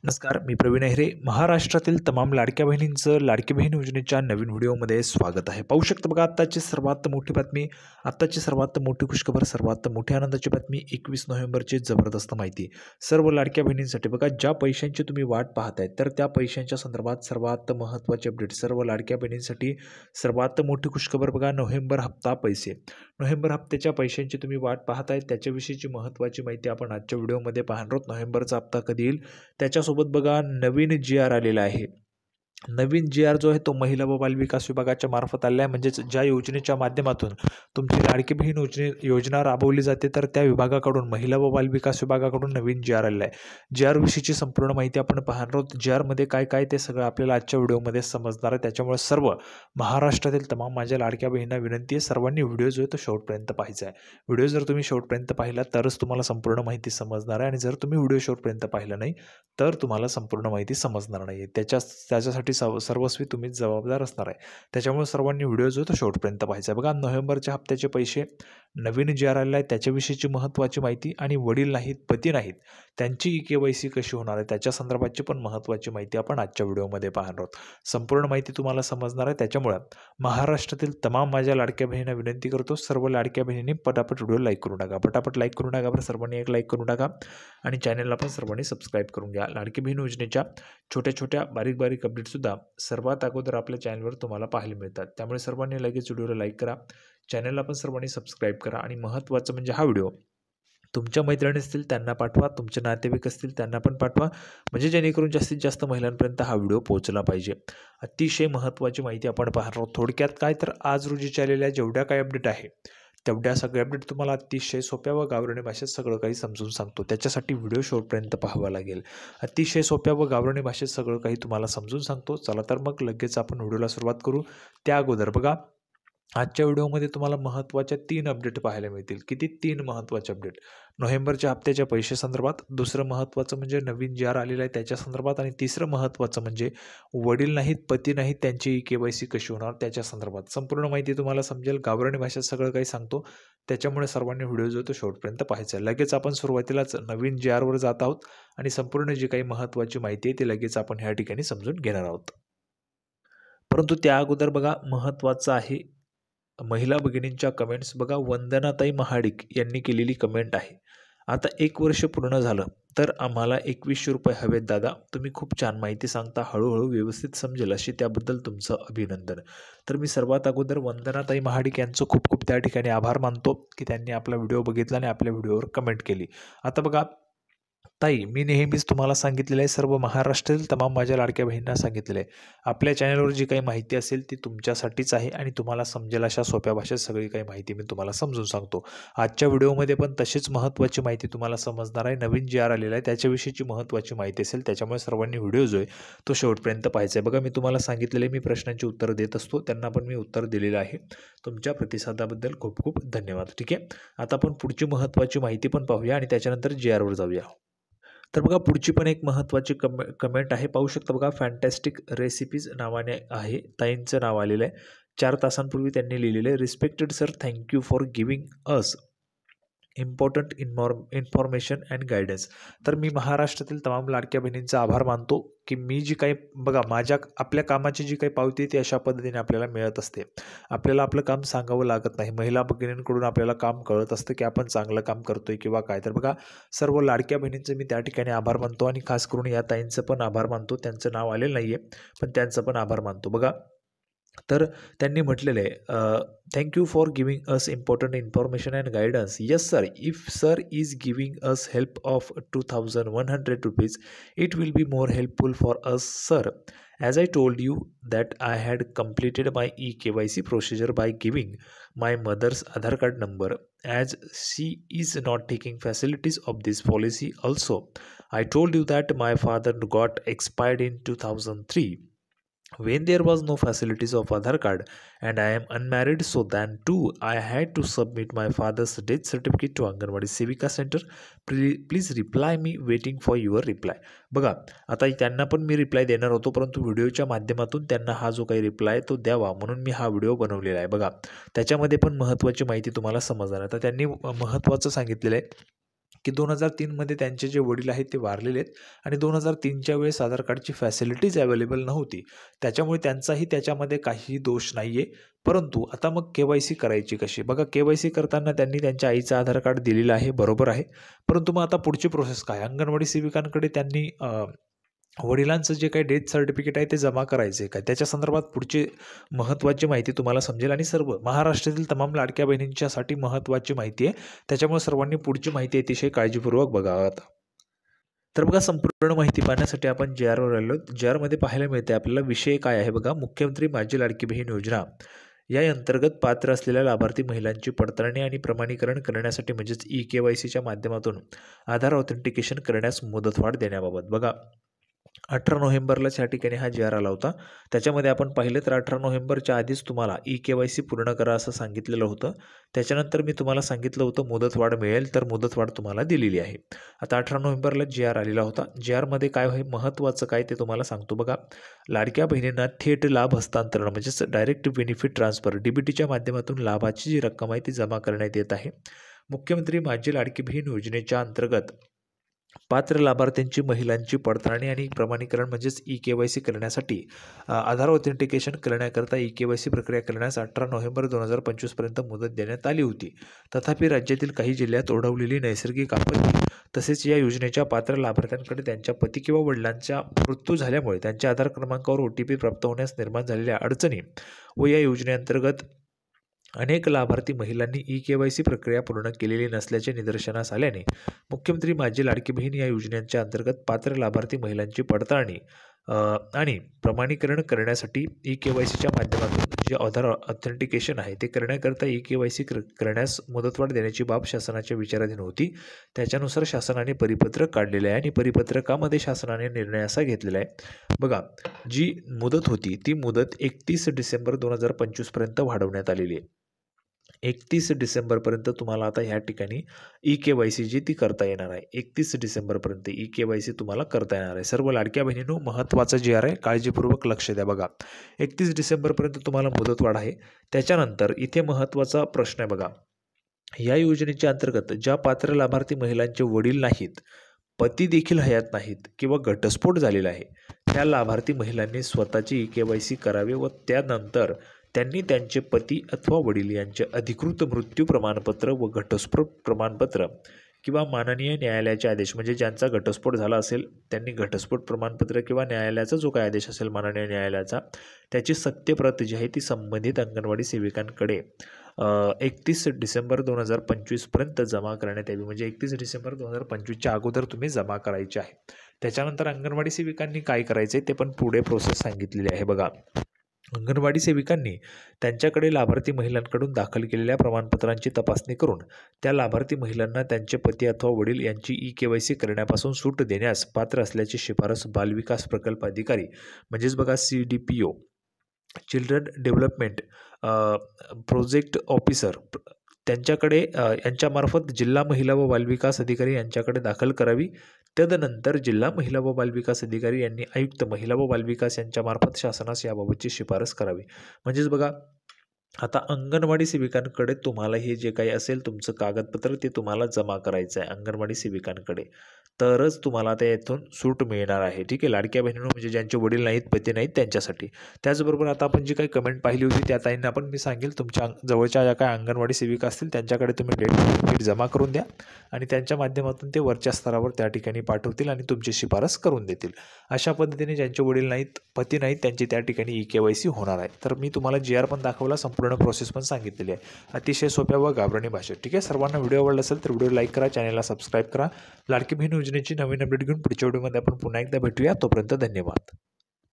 नमस्कार, मी प्रवीण अहिरे. महाराष्ट्रातील तमाम लाडक्या बहिणींचं लाडकी बहीण योजनेच्या नवीन व्हिडिओमध्ये स्वागत आहे. पाहू शकता बघा, आत्ताची सर्वात मोठी बातमी, आत्ताची सर्वात मोठी खुशखबर, सर्वात मोठी आनंदाची बातमी. 21 नोव्हेंबरची जबरदस्त माहिती सर्व लाडक्या बहिणींसाठी. बघा, ज्या पैशांची तुम्ही वाट पाहताय तर त्या पैशांच्या संदर्भात सर्वात महत्त्वाचे अपडेट सर्व लाडक्या बहिणींसाठी. सर्वात मोठी खुशखबर बघा, नोव्हेंबर हप्ता पैसे. नोव्हेंबर हप्त्याच्या पैशांची तुम्ही वाट पाहताय त्याच्याविषयीची महत्त्वाची माहिती आपण आजच्या व्हिडिओमध्ये पाहणार आहोत. नोव्हेंबरचा हप्ता कधी येईल त्याच्यासोबत बघा नवीन जी-आर आलेला आहे. नवीन जी-आर जो आहे तो महिला व बालविकास विभागाच्या मार्फत आलेला आहे. म्हणजेच ज्या योजनेच्या माध्यमातून तुमची लाडकी बहीण योजना राबवली जाते तर त्या विभागाकडून, महिला व बालविकास विभागाकडून नवीन जी-आर आलेला आहे. जी-आर विषयीची संपूर्ण माहिती आपण पाहणार आहोत. जी-आरमध्ये काय काय ते सगळं आपल्याला आजच्या व्हिडिओमध्ये समजणार आहे. त्याच्यामुळे सर्व महाराष्ट्रातील तमाम माझ्या लाडक्या बहिणींना विनंती आहे, सर्वांनी व्हिडिओ जो आहे तो शेवटपर्यंत पाहायचा आहे. व्हिडिओ जर तुम्ही शेवटपर्यंत पाहिला तरच तुम्हाला संपूर्ण माहिती समजणार आहे, आणि जर तुम्ही व्हिडिओ शेवटपर्यंत पाहिला नाही तर तुम्हाला संपूर्ण माहिती समजणार नाही. त्याच्यासाठी सर्वस्वी तुम्हीच जबाबदार असणार आहे. त्याच्यामुळे सर्वांनी व्हिडिओ जो तो शेवटपर्यंत पाहायचा आहे. बघा, नोव्हेंबरच्या हप्त्याचे पैसे, नवीन जी-आर आलेला आहे त्याच्याविषयीची महत्त्वाची माहिती, आणि वडील नाहीत, पती नाहीत, त्यांची KYC कशी होणार आहे त्याच्या संदर्भातची पण महत्त्वाची माहिती आपण आजच्या व्हिडिओमध्ये पाहणार आहोत. संपूर्ण माहिती तुम्हाला समजणार आहे. त्याच्यामुळे महाराष्ट्रातील तमाम माझ्या लाडक्या बहिणींना विनंती करतो, सर्व लाडक्या बहिणींनी पटापट व्हिडिओ लाईक करून टाका. पटापट लाईक करून टाका बरं, सर्वांनी एक लाईक करून टाका, आणि चॅनलला पण सर्वांनी सबस्क्राईब करून घ्या. लाडकी बहीण योजनेच्या छोट्या छोट्या बारीक बारीक अपडेटसुद्धा सर्वात अगोदर आपल्या चॅनलवर तुम्हाला पाहायला मिळतात. त्यामुळे सर्वांनी लगेच व्हिडिओला लाईक करा, चॅनलला पण सर्वांनी सबस्क्राईब करा, आणि महत्त्वाचं म्हणजे हा व्हिडिओ तुमच्या मैत्रिणी असतील त्यांना पाठवा, तुमचे नातेवाईक असतील त्यांना पण पाठवा, म्हणजे जेणेकरून जास्तीत जास्त महिलांपर्यंत हा व्हिडिओ पोहोचला पाहिजे. अतिशय महत्त्वाची माहिती आपण पाहणार आहोत. थोडक्यात काय तर आज रोजीच्या आलेल्या जेवढ्या काही अपडेट आहे तेवढ्या सगळ्या अपडेट तुम्हाला अतिशय सोप्या व गावरानी भाषेत सगळं काही समजून सांगतो. त्याच्यासाठी व्हिडिओ शेवटपर्यंत पाहावा लागेल. अतिशय सोप्या व गावरानी भाषेत सगळं काही तुम्हाला समजून सांगतो. चला तर मग लगेच आपण व्हिडिओला सुरुवात करू. त्या अगोदर बघा, आजच्या व्हिडिओमध्ये तुम्हाला महत्त्वाच्या 3 अपडेट पाहायला मिळतील. किती? 3 महत्त्वाचे अपडेट. नोव्हेंबरच्या हप्त्याच्या पैसे संदर्भात, दुसरं महत्त्वाचं म्हणजे नवीन जी-आर आलेला आहे त्याच्या संदर्भात, आणि तिसरं महत्त्वाचं म्हणजे वडील नाहीत, पती नाहीत, त्यांची KYC कशी होणार त्याच्या संदर्भात. संपूर्ण माहिती तुम्हाला समजेल, गावरानी भाषेत सगळं काही सांगतो. त्याच्यामुळे सर्वांनी व्हिडिओ जो तो शेवटपर्यंत पाहायचा आहे. लगेच आपण सुरुवातीलाच नवीन जी-आरवर जात आहोत, आणि संपूर्ण जी काही महत्त्वाची माहिती आहे ती लगेच आपण ह्या ठिकाणी समजून घेणार आहोत. परंतु त्या अगोदर बघा, महत्त्वाचं आहे महिला भगिनींच्या कमेंट्स. बघा, वंदनाताई महाडिक यांनी केलेली कमेंट आहे. आता 1 वर्ष पूर्ण झालं तर आम्हाला 2100 रुपये हवेत दादा, तुम्ही खूप छान माहिती सांगता, हळूहळू व्यवस्थित समजेल अशी, त्याबद्दल तुमचं अभिनंदन. तर मी सर्वात अगोदर वंदनाताई महाडिक यांचं खूप खूप त्या ठिकाणी आभार मानतो की त्यांनी आपला व्हिडिओ बघितला आणि आपल्या व्हिडिओवर कमेंट केली. आता बघा ताई, मी नेहमीच तुम्हाला सांगितलेलं आहे, सर्व महाराष्ट्रातील तमाम माझ्या लाडक्या बहिणींना सांगितलेलं आहे, आपल्या चॅनलवर जी काही माहिती असेल ती तुमच्यासाठीच आहे, आणि तुम्हाला समजेल अशा सोप्या भाषेत सगळी काही माहिती मी तुम्हाला समजून सांगतो. आजच्या व्हिडिओमध्ये पण तशीच महत्त्वाची माहिती तुम्हाला समजणार आहे. नवीन जी-आर आलेला आहे त्याच्याविषयीची महत्त्वाची माहिती असेल, त्याच्यामुळे सर्वांनी व्हिडिओ जो आहे तो शेवटपर्यंत पाहायचा आहे. बघा, मी तुम्हाला सांगितलेले, मी प्रश्नांची उत्तर देत असतो, त्यांना पण मी उत्तर दिलेलं आहे. तुमच्या प्रतिसादाबद्दल खूप खूप धन्यवाद. ठीक आहे, आता आपण पुढची महत्त्वाची माहिती पण पाहूया, आणि त्याच्यानंतर जी-आरवर जाऊया. तर बघा, पुढची पण एक महत्त्वाची कमेंट आहे. पाहू शकता बघा, फॅन्टॅस्टिक रेसिपीज नावाने आहे, ताईंचं नाव आलेलं आहे. 4 तासांपूर्वी त्यांनी लिहिलेलं आहे, respected sir, thank you for giving us important information and guidance. तर मी महाराष्ट्रातील तमाम लाडक्या बहिणींचा आभार मानतो की मी जी काही, बघा, आपल्या कामाची जी काही पावती आहे ती अशा पद्धतीने आपल्याला मिळत असते. आपल्याला आपलं काम सांगावं लागत नाही. महिला भगिनींकडून आपल्याला काम कळत असतं की आपण चांगलं काम करतोय किंवा काय. तर बघा, सर्व लाडक्या बहिणींचं मी त्या ठिकाणी आभार मानतो, आणि खास करून या ताईंचं पण आभार मानतो. त्यांचं नाव आलेलं नाही आहे, पण त्यांचं पण आभार मानतो. बघा, तर त्यांनी म्हटलेलं आहे, thank you for giving us important information and guidance. Yes sir, if sir is giving us help of 2100 rupees, it will be more helpful for us sir. As I told you that I had completed my KYC procedure by giving my mother's Aadhaar card number, as she is not taking facilities of this policy. Also, I told you that my father got expired in 2003. When there was no facilities of Aadhaar card and I am unmarried, so then too I had to submit my father's death certificate to Anganwadi Sevika Center. Please reply me, waiting for your reply. बघा, आता त्यांना पण मी reply देणार होतो, परंतु व्हिडिओच्या माध्यमातून त्यांना हा जो काही रिप्लाय तो द्यावा म्हणून मी हा व्हिडिओ बनवलेला आहे. बघा, त्याच्यामध्ये पण महत्त्वाची माहिती तुम्हाला समजणार आहे. तर त्यांनी महत्त्वाचं सांगितलेलं आहे की 2003मध्ये त्यांचे जे वडील आहेत ते वारलेले आहेत आणि 2003च्या वेळेस आधार कार्डची फॅसिलिटीज अवेलेबल नव्हती, त्याच्यामुळे त्यांचाही त्याच्यामध्ये काहीही दोष नाही आहे. परंतु आता मग KYC करायची कशी? बघा, KYC करताना त्यांनी त्यांच्या आईचं आधार कार्ड दिलेलं आहे, बरोबर आहे. परंतु मग आता पुढची प्रोसेस काय? अंगणवाडी सेविकांकडे त्यांनी वडिलांचं जे काही डेथ सर्टिफिकेट आहे ते जमा करायचं आहे का? त्याच्या संदर्भात पुढची महत्त्वाची माहिती तुम्हाला समजेल आणि सर्व महाराष्ट्रातील तमाम लाडक्या बहिणींच्यासाठी महत्त्वाची माहिती आहे. त्याच्यामुळे सर्वांनी पुढची माहिती अतिशय काळजीपूर्वक बघावं. तर बघा, संपूर्ण माहिती पाहण्यासाठी आपण JRवर आलो. JRमध्ये पाहायला मिळते आपल्याला विषय काय आहे बघा. मुख्यमंत्री माझी लाडकी बहीण योजना या अंतर्गत पात्र असलेल्या लाभार्थी महिलांची पडताळणी आणि प्रमाणीकरण करण्यासाठी म्हणजेच eKYCच्या माध्यमातून आधार ऑथेंटिकेशन करण्यास मुदतवाढ देण्याबाबत. बघा, 18 नोव्हेंबरलाच या ठिकाणी हा JR आला होता. त्याच्यामध्ये आपण पाहिलं तर 18 नोव्हेंबरच्या आधीच तुम्हाला eKYC पूर्ण करा असं सांगितलेलं होतं. त्याच्यानंतर मी तुम्हाला सांगितलं होतं मुदतवाढ मिळेल, तर मुदतवाढ तुम्हाला दिलेली आहे. आता 18 नोव्हेंबरला JR आलेला होता. JRमध्ये काय आहे महत्त्वाचं काय ते तुम्हाला सांगतो बघा. लाडक्या बहिणींना थेट लाभ हस्तांतरण म्हणजेच डायरेक्ट बेनिफिट ट्रान्सफर DBTच्या माध्यमातून लाभाची जी रक्कम आहे ती जमा करण्यात येत आहे. मुख्यमंत्री माझी लाडकी बहीण योजनेच्या अंतर्गत पात्र लाभार्थ्यांची महिलांची पडताळणी आणि प्रमाणीकरण म्हणजेच eKYC करण्यासाठी आधार ऑथेंटिकेशन करण्याकरता eKYC प्रक्रिया करण्यास 18 नोव्हेंबर 2025पर्यंत मुदत देण्यात आली होती. तथापि राज्यातील काही जिल्ह्यात ओढवलेली नैसर्गिक आपत्ती तसेच या योजनेच्या पात्र लाभार्थ्यांकडे त्यांच्या पती किंवा वडिलांचा मृत्यू झाल्यामुळे त्यांच्या आधार क्रमांकावर OTP प्राप्त होण्यास निर्माण झालेल्या अडचणी व या योजनेअंतर्गत अनेक लाभार्थी महिलांनी eKYC प्रक्रिया पूर्ण केलेली नसल्याचे निदर्शनास आल्याने मुख्यमंत्री माझी लाडकी बहीण या योजनेच्या अंतर्गत पात्र लाभार्थी महिलांची पडताळणी आणि प्रमाणीकरण करण्यासाठी eKYCच्या माध्यमातून जे आधार ऑथेंटिकेशन आहे ते करण्याकरता eKYC करण्यास मुदतवाढ देण्याची बाब शासनाच्या विचाराधीन होती. त्याच्यानुसार शासनाने परिपत्रक काढलेले आहे आणि परिपत्रकामध्ये शासनाने निर्णय असा घेतलेला आहे बघा. जी मुदत होती ती मुदत 31 डिसेंबर 2025पर्यंत वाढवण्यात आलेली आहे. 31 डिसेंबरपर्यंत तुम्हाला आता ह्या ठिकाणी eKYC जी ती करता येणार आहे. 31 डिसेंबरपर्यंत eKYC तुम्हाला करता येणार आहे. सर्व लाडक्या बहिणींनो, महत्त्वाचं JR आहे, काळजीपूर्वक लक्ष द्या बघा. 31 डिसेंबरपर्यंत तुम्हाला मुदतवाढ आहे. त्याच्यानंतर इथे महत्त्वाचा प्रश्न आहे बघा. या योजनेच्या अंतर्गत ज्या पात्र लाभार्थी महिलांचे वडील नाहीत, पती देखील हयात नाहीत किंवा घटस्फोट झालेला आहे, त्या लाभार्थी महिलांनी स्वतःची eKYC करावे व त्यानंतर त्यांनी त्यांचे पती अथवा वडील यांचे अधिकृत मृत्यू प्रमाणपत्र व घटस्फोट प्रमाणपत्र किंवा माननीय न्यायालयाचे आदेश म्हणजे ज्यांचा घटस्फोट झाला असेल त्यांनी घटस्फोट प्रमाणपत्र किंवा न्यायालयाचा जो काही आदेश असेल माननीय न्यायालयाचा त्याची सत्यप्रत जी आहे ती संबंधित अंगणवाडी सेविकांकडे 31 डिसेंबर 2025पर्यंत जमा करण्यात यावी. म्हणजे 31 डिसेंबर 2025च्या अगोदर तुम्ही जमा करायचे आहे. त्याच्यानंतर अंगणवाडी सेविकांनी काय करायचे ते पण पुढे प्रोसेस सांगितलेली आहे बघा. अंगणवाडी सेविकांनी त्यांच्याकडे लाभार्थी महिलांकडून दाखल केलेल्या प्रमाणपत्रांची तपासणी करून त्या लाभार्थी महिलांना त्यांचे पती अथवा वडील यांची eKYC करण्यापासून सूट देण्यास पात्र असल्याची शिफारस बालविकास प्रकल्प अधिकारी म्हणजेच बघा CDPO children development project officer त्यांच्याकडे यांच्यामार्फत जिल्हा महिला व बालविकास अधिकारी यांच्याकडे दाखल करावी. तदनंतर जिल्हा महिला व बालविकास अधिकारी यांनी आयुक्त महिला व बालविकास यांच्यामार्फत शासनास याबाबतची शिफारस करावी. म्हणजेच बघा, आता अंगणवाडी सेविकांकडे तुम्हाला हे जे काही असेल तुमचं कागदपत्र ते तुम्हाला जमा करायचं आहे अंगणवाडी सेविकांकडे, तरच तुम्हाला आता यातून सूट मिळणार आहे. ठीक आहे लाडक्या बहिणींनो, म्हणजे ज्यांचे वडील नाहीत पती नाहीत त्यांच्यासाठी. त्याचबरोबर आता आपण जी काही कमेंट पाहिली होती त्या ताईंना पण मी सांगेल तुमच्या जवळच्या ज्या काही अंगणवाडी सेविका असतील त्यांच्याकडे तुम्ही डेट सर्टिफिकेट जमा करून द्या आणि त्यांच्या माध्यमातून ते वरच्या स्तरावर त्या ठिकाणी पाठवतील आणि तुमची शिफारस करून देतील. अशा पद्धतीने ज्यांचे वडील नाहीत पती नाहीत त्यांची त्या ठिकाणी eKYC होणार आहे. तर मी तुम्हाला JR पण दाखवला, संपूर्ण प्रोसेस पण सांगितलेली आहे अतिशय सोप्या व गाभरणी भाषेत. ठीक आहे, सर्वांना व्हिडिओ आवडला असेल तर व्हिडिओ लाईक करा, चॅनलला सबस्क्राईब करा. लाडकी बहीण योजनेची नवीन अपडेट घेऊन पुढच्या व्हिडिओमध्ये आपण पुन्हा एकदा भेटूया. तोपर्यंत धन्यवाद.